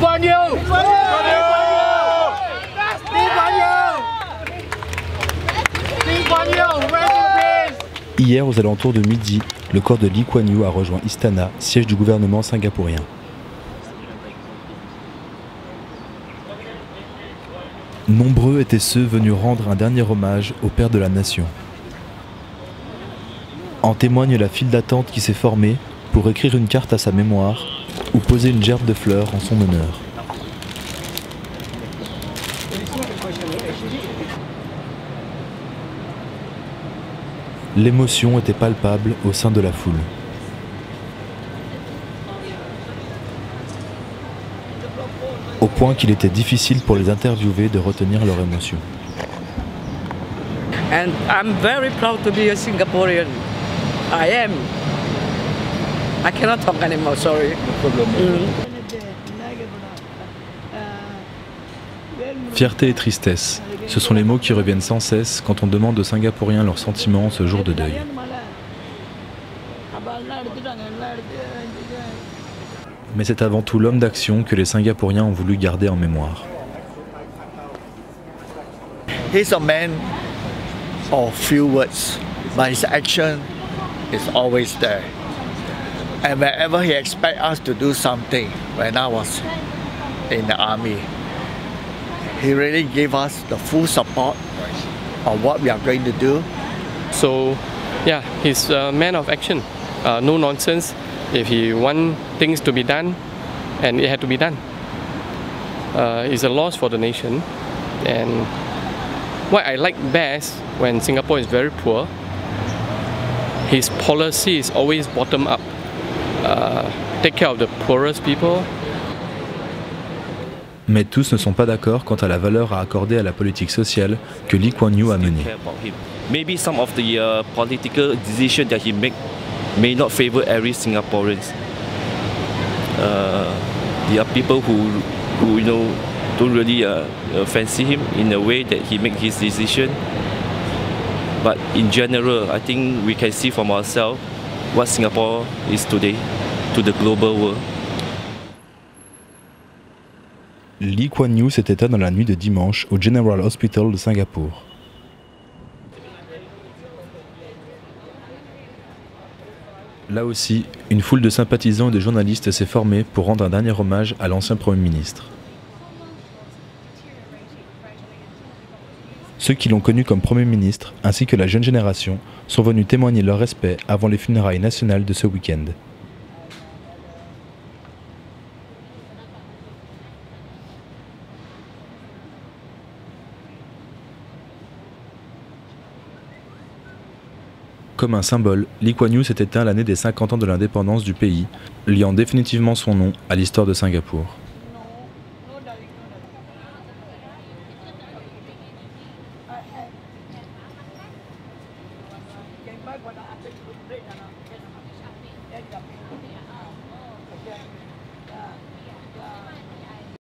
Kuan Yew! Lee Kuan Yew! Lee Kuan Yew! Rest in peace! Hier, aux alentours de midi, le corps de Lee Kuan Yew a rejoint Istana, siège du gouvernement singapourien. Nombreux étaient ceux venus rendre un dernier hommage au père de la nation. En témoigne la file d'attente qui s'est formée pour écrire une carte à sa mémoire ou poser une gerbe de fleurs en son honneur. L'émotion était palpable au sein de la foule. Au point qu'il était difficile pour les interviewés de retenir leur émotion. And I'm very proud to be a Singaporean. I am. I cannot talk anymore, sorry. Fierté et tristesse, ce sont les mots qui reviennent sans cesse quand on demande aux Singapouriens leurs sentiments ce jour de deuil. Mais c'est avant tout l'homme d'action que les Singapouriens ont voulu garder en mémoire. He's a man of few words, but his action is always there. And whenever he expects us to do something, when I was in the army, he really gave us the full support of what we are going to do. So, yeah, he's a man of action, no nonsense. If he want things to be done, and it had to be done. It's a loss for the nation. And what I like best when Singapore is very poor, his policy is always bottom up. Take care of the poorest people. Mais tous ne sont pas d'accord quant à la valeur à accorder à la politique sociale que Lee Kuan Yew a menée. Maybe some of the political decisions that he make may not favor every Singaporean. There are people who you know don't really fancy him in the way that he makes his decision. But in general, I think we can see from ourselves what Singapore is today to the global world. Lee Kuan Yew s'est éteint dans la nuit de dimanche au General Hospital de Singapour. Là aussi, une foule de sympathisants et de journalistes s'est formée pour rendre un dernier hommage à l'ancien Premier ministre. Ceux qui l'ont connu comme Premier ministre, ainsi que la jeune génération, sont venus témoigner leur respect avant les funérailles nationales de ce week-end. Comme un symbole, Lee Kuan Yew s'est éteint l'année des 50 ans de l'indépendance du pays, liant définitivement son nom à l'histoire de Singapour.